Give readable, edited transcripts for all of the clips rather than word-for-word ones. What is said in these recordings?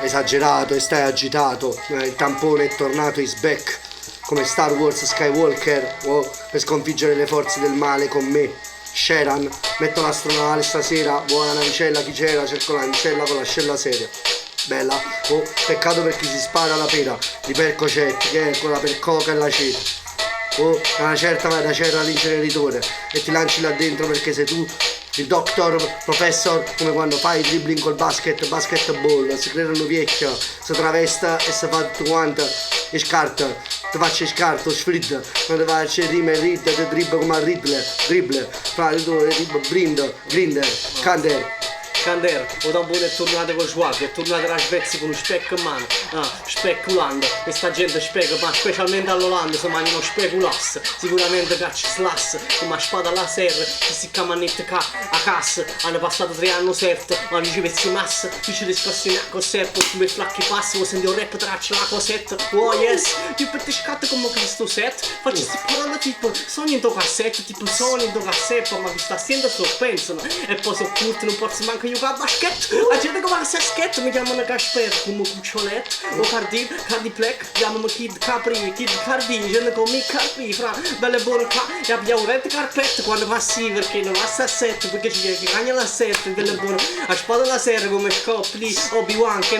esagerato e stai agitato, il tampone è tornato is back, come Star Wars Skywalker, per sconfiggere le forze del male con me, Sheran, metto l'astronave stasera, buona navicella chi c'era, cerco la navicella con l'ascella seria. Bella, peccato per chi si spara la pera, di percocetti, che è quella per coca e la cera. Una certa vai da Cerra all'inceneritore e ti lanci là dentro perché sei tu il doctor, professor, come quando fai il dribbling col basketball, si credono vecchia, si travesta e si fa tutto quanto, e scarta, ti faccio scarto, sfridda, quando vai a rime e ridda, ti dribba come a dribbler, fra le due, grinder, Cander, o da un buon è tornato con swag, è tornato alla Svezia con un specchio in mano, speculando, e sta gente specula, ma specialmente all'Olanda si mangiano speculasse, sicuramente cacci slass, come a spada alla serra, che si chiamannette a cassa, hanno passato 3 anni certo, ma vi ci pezzi massa, vi ci riscossi con serpo, come flacchi passi, vuoi sentire un rap traccia la cosetta, oh yes, tipo ti scatta come questo set, faccio sti parole tipo, sogni in tuo cassetto, tipo sogni in tuo cassetto, ma vi sta sempre sospensano, e poi so curto, non posso manco giocare a basket, la gente come a saschetto mi chiamano Casper come Cuccioletto o Cardi Plec, chiamano Kid Cardi, gente come Carpi, fra belle buone qua e abbiamo un red carpet quando passi perché non passa a 7 perché ci cagna la 7, belle buone a spada la sera come scopli Obi-Wan che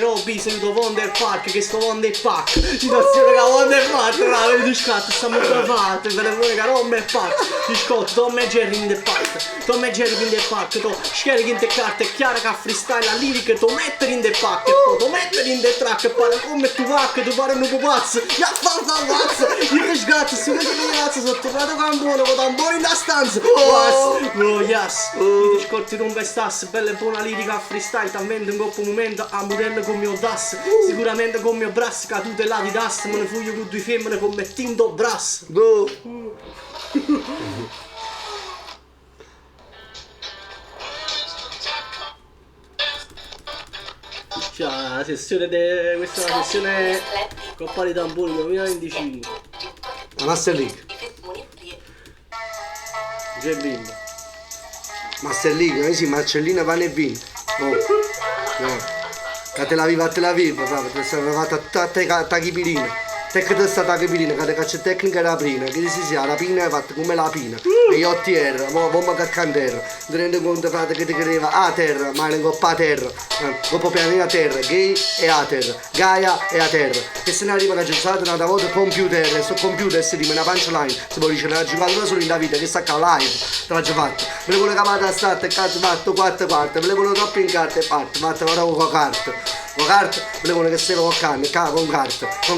Robby saluto Wonder Park che sto Wonder Park situazione che Wonder Park fra vedi scatto stiamo provate belle buone che Wonder Park ti scotto Tom e Jerry in the park scarichi in te carte, chiara che freestyle la lirica, tu mettere in the pack, tu mettere in the track, e pare come tu vacche, tu pare un pupazzo, ya fa, io che sgatto, si vede che ragazzo, sono tornato con buono, con tamburi in da stanza, yes, io ti scorti non vestasse, bella e buona lirica freestyle, talmente un coppo momento, a modello con mio das, sicuramente con mio brass, cadute là di das, me ne fuglio con 2 femmine con me tinto brass. La sessione questa è la sessione Coppa di Tamburi 2025 la Master League, Master League, sì, Marcellina pane e vino, che te la viva, proprio, te sei fatta tachipirina. Tecnica sta tachipirina, che te caccia tecnica la prima, che si la pina è fatta come la pina, e io a terra, mo che canterra, ti rendi conto frate che ti credeva a terra, ma in coppa a terra, coppa pianeta a terra, gay e a terra, Gaia e a terra, che se ne arriva che c'è stata una volta computer, e sto computer si rima una punchline, si può dire una giocata solo in la vita, che sta qua live, te l'ha già fatto, me le vuole capata a start e cazzo fatto 4 quarte, me le vuole troppo in carta e fatta ora con carta. Con carta, volevo che stava con canne, con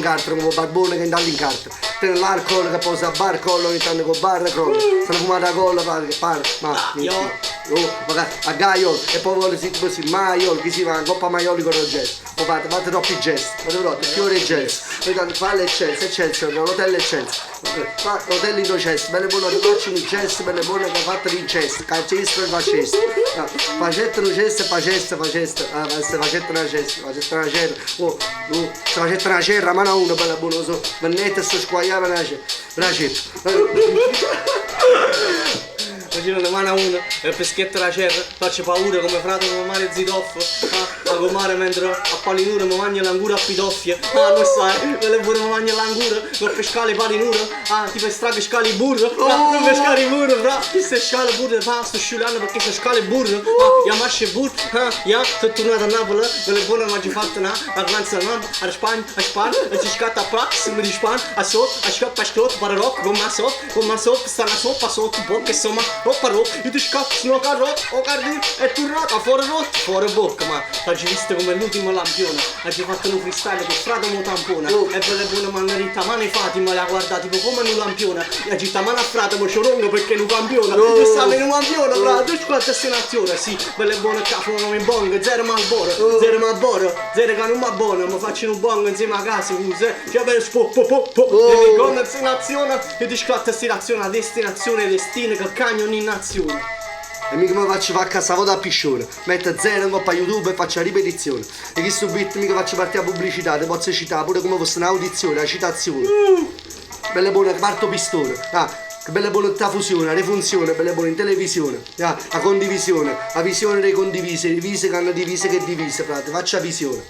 carta come barbone che andava in carta. Tiene l'alcol che posa a bar collo, ogni tanto con bar e crollo. Se ne fumata a colla, a gaiol, e poi vuole si così, maiol, che si va in coppa maioli con il gesto. Poi fate troppi gesti, fiore e gesto. Poi tanto palle e Chelsea, l'hotel e Chelsea. L'hotel in Chelsea, belle buone, ti faccio un gesto, belle buone che fatte in gesto, calcestro e faceste. Facette un gesto e faceste una gesto. Facette una cerra, ma non una bella buona, so, vennette e sto squagliava una cerra. Imagino una mano a uno e peschetta la cerra, faccio paura come frate come mare zitoffo, ma come mare mentre a palinura mi mangio l'angura a pitoffie, non sai, quelle pure mi mangio l'angura, non pescare palinura, tipo estraghi scali burro, non pescare burro, chi se scale burro, sto sciulando perché se scale burro, ya masce burro, sono tornato a Napoli, quelle buone mi ho fatto la glanza a Spagna, e si scatta a Prax, mi di Spagna, a sotto, a scappa a scotto, para rock, con ma sotto, sta una soppa sotto, bocca insomma, io ti scappo, no carrotto, o cardino, è turrata, fuori bocca, ma oggi visto come l'ultimo lampione, oggi fatto un freestyle con frate mo tampona, e belle buone mannerita, ma ne fatti, ma la guarda tipo come un lampione, e oggi sta mano a frate mo c'orongo perché non campiona, tu stavi in un lampione, fra, tu squadra se nazione, sì, belle buone capo, non mi bong, zero malboro, zero che non mi buono, mi faccio un bong insieme a casa, cioè bene e mi gonna se nazione, e ti scatta si nazione, destinazione, destino, che cagno in nazione. E mica mi faccio fare a casa da piscione, metto 0 in coppa YouTube e faccio la ripetizione. E chi sto beat mica faccio partire la pubblicità, ti posso citare pure come fosse un'audizione, una citazione. Belle buone, quarto pistone. bella buona la fusione, la rifunzione, bella buona in televisione, la condivisione, la visione dei condivise, le divise che hanno divise che divise, frate, faccia visione.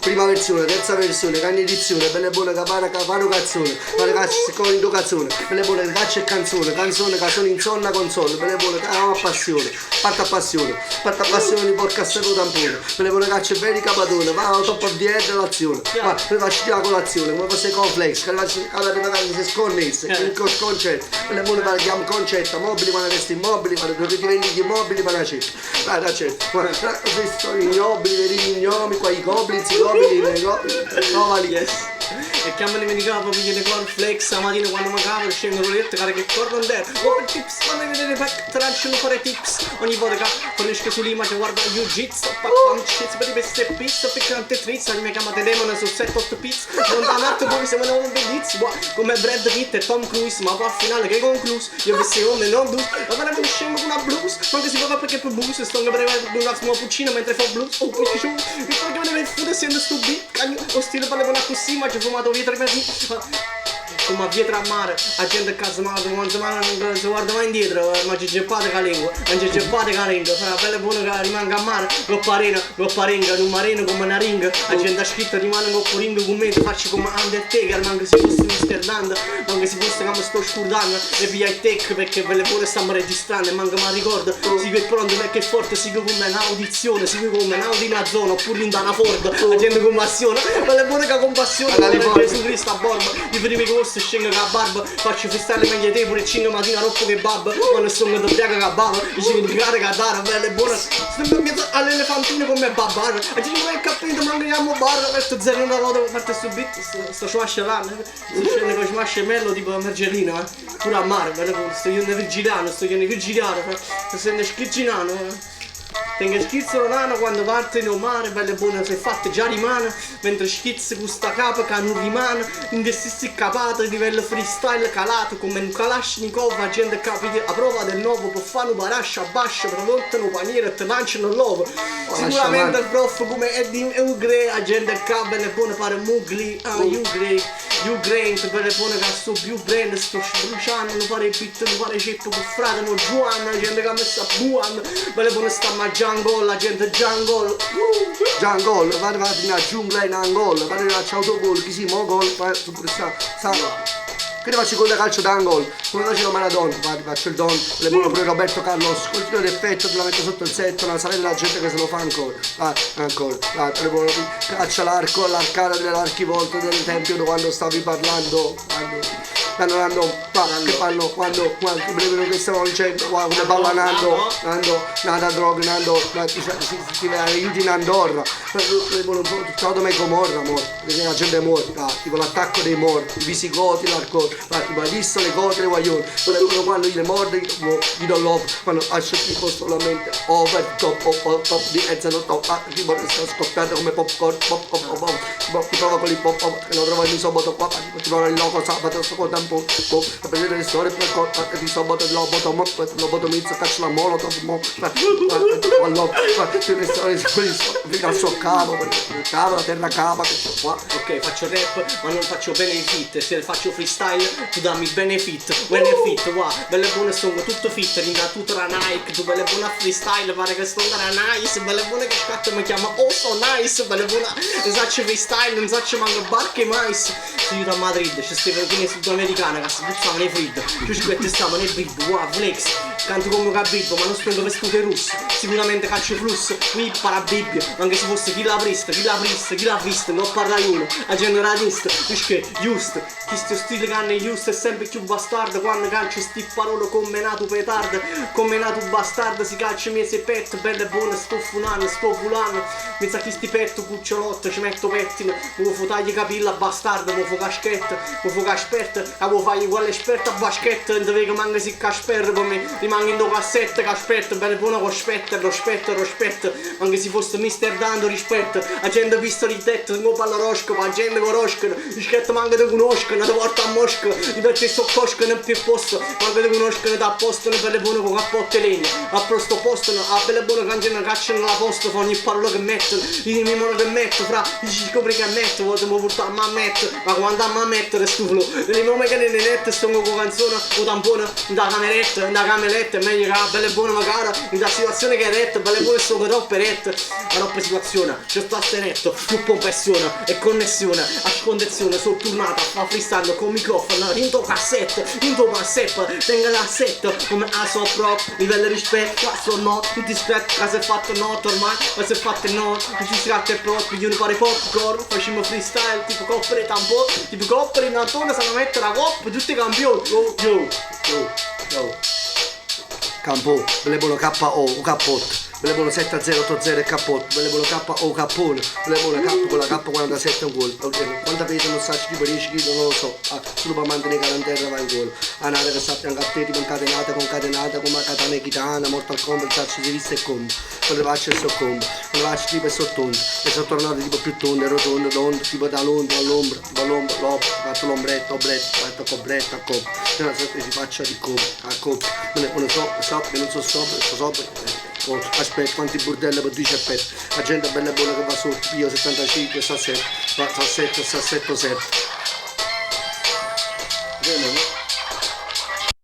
Prima versione, terza versione, canna edizione, bella buona capano cazzone, ma ragazzi se con indocazione, bella buona che caccia e canzone che sono in sonna console, bella buona che ama passione, parta a passione di porca sterro tampone, bella buona caccia e veri capatone, va alla top of the head l'azione, ma le faccio la colazione, come fosse complex, che le faccio le vacanze si sconnesse, il concetto, bella buona parliamo concetto, mobili, ma resti immobili, ma dove ti vendi gli immobili, ma la certo, la certo, ma sono i nobili, veri gnomi, qua i goblins, i gobili, novali, Yes. E che mi dimenticavo perché le cornflakes la mattina quando mancavo scendono le lettere che corrono there. Open tips, quando vedete le pack tracciano fare tips. Ogni volta che finisco sull'immagine guarda jiu-jitsu, pack shit per i queste pizza, piccante trizza, mi chiamate demone su 7-8 pizza. Non da un attimo poi siamo un bellissimo, come Brad Pitt e Tom Cruise, ma poi al finale che concluso, io vi sei come non dus, ma me ne scemo con una blues, ma che si fa perché per blues, sto che prevede una small puccina mentre fa blues, oh perché c'è un, mi fa che me ne fudo essendo stupito, cagno, ho stile parla con una così, ma c'è fumato via tra me, come pietra a mare, a gente a casa male, quando non si guarda mai indietro, ma ci geppate con la lingua, non ci geppate con la lingua, fa una bella buona che rimanga a mare, lo parenga, un marino come una ringa, la gente ha scritto rimane con un ring con me, faccio come Undertaker, ma anche se fosse Mr. Danda, ma anche se fosse che mi sto scordando, e via il tech perché ve le buone stiamo registrando, e manca mi ricordo, si che è pronto perché è forte, si che come un'audizione, si che come un'audi in zona, oppure in Dana Ford, la gente con passione, ve le buone che con passione, per Gesù Cristo a borba, i primi corsi scengo con la barba, faccio freestyle meglio te pure 5 mattina roppo che babba, quando sono d'ubriaca che bava, dice che di cara che dare, bella e buona, sto in mezzo all'elefantino come babbar, e ci non è capito, ma andiamo bar, metto zero una volta per farti subito, sto smascellando, sto scende con smascello tipo Mergelino, pure a mare, bella buona, sto io ne vigilando, sto sento schirginando, tengo schizzo nano quando parte in mare, belle buone se fatte già rimane, mentre schizzo questa capa che non rimane, in questi capate a livello freestyle calato come un Kalashnikov, la gente capita a prova del nuovo, può fare un barascia a bascia, prodottano paniere e te lanciano l'uovo. Sicuramente il prof come Eddie Ugre, la gente che belle buone fare mugli, Ugrain, belle buone che sto più brand, sto bruciando, non fare beat, non fare ceppo con frate, non Juan, la gente che ha messo a buon, belle buone sta Jungle, la gente jungle, va in giungla in Angola, va a autogol, chi si mogol, che ne faccio con la calcio d'angolo, come faccio Maradona, faccio il don, le buono pure Roberto Carlos, continua l'effetto, te la metto sotto il setto, non sapete la gente che se lo fa ancora, le buono, caccia l'arco, l'arcata dell'archivolto del tempio quando stavi parlando, stanno andando, che fanno quando che stiamo dicendo, come parla Nando, nada droga, Nando, si aiuti in Andorra, Sodoma e Gomorra, perché la gente è morta, tipo l'attacco dei morti, i visigoti, l'arco, tipo adesso le cose, le guaglione, quando io le mordo, gli do l'off, quando lascio tipo solamente over, top di ezzano, tipo sto scoppiando come popcorn, ti provo con i pop, che non trovo il mio sabato qua, ti provo il loco sabato, sto con tempo, a vedere le storie per corta, di sabato, lobotomizzo, caccio la molotov, le storie fino al suo capo, la terra cava, che sto qua. Ok, faccio rap, ma non faccio benefit, se faccio freestyle, tu dammi benefit, wow, belle buone sono tutto fit, rinda tutta la Nike, tu belle buona freestyle, pare che sto andare nice, belle buone che scatto mi chiama oh so nice, belle buona, non faccio freestyle, non faccio manco barche mais, sono io da Madrid, c'è queste fine sudamericane che si buttavano nei frid, più squette stavano nei bib, wow, flex, canto come Gabibbo, ma non spendo vestute russe, sicuramente calcio flusso, qui para Bibbia, anche se fosse chi l'ha visto, non parla uno, la generalista, perché giusto, chi sto stile canne giusto è sempre più bastardo, quando calcio sti parole come nato petard, come nato bastardo, si calcia mese petto, belle buone, sto funando, sto volando, mi sa chi sti petto, cucciolotto, ci metto pettino, mi fu tagli capilla bastardo, mi fu caschetta, mi fu caspetta, e mi fai quella esperta a baschetta, non deve che manca si casperra come rimango in do cassette, caspetta, belle buone con rospetta, anche se fosse Mr. Dando rispetto, la gente visto lì detto, non parlo rosco, la gente conoscono, rispetto manca te conoscono, ti porta a Mosca, ti perché so cosco non più posto, manca te conoscono, ti appostano belle buone con cappotte legna, a questo posto, a belle buone canzone cacciano la posta, fa ogni parola che mettono, i mono che metto, fra, dici scopri che metto, vuoi mi portare a mettere, ma quando a mettere stufolo, le nome che ne netto, sto lungo con canzone, un tampone, da cameretta, è meglio che la bella e buona magari, in da situazione che è retta, bella e buona e sono troppe rette, la troppa situazione, c'è sta steretto, più compressione e connessione, a scondizione, sono tornata a fare freestyle con microfono, into cassette, into cassette, tenga l'assetto, come a sopra, livello rispetto, questo no, non ti spretti, che si è fatto noto ormai, ma si è fatto no, non ti scatti e proprio, io ne fare popcorn, facciamo freestyle, tipo coppere e tampone, tipo coppere in Antone, sanno mettere la coppa, tutti i campioni, yo. Campo, belle buono KO, cappotto, belle buono 7-0-8-0 e cappotto, belle buono KO cappone, belle buono K con la K47 è un gol. Quanta pesa non sa, tipo 10 kg, non lo so, solo per mantenere in terra va in gol. Anare che sappia anche a te, tipo concatenata, come katana e kitana, Mortal Kombat, sacci di vista e combo. Quando le facce so combo, quando le facce tipo è sottondo, e sono tornate tipo più tonde, rotondo, tondo, tipo dall'ombra all'ombra, l'ombra, fatto l'ombretto, fatto cobretto, a coppa. C'è una sorta di faccia di coppa, a coppa. Non so, che non so sopra. Aspetta, quanti bordelli per 10 pezzi. La gente bella e buona che va sotto, io 75, sta 7, 7.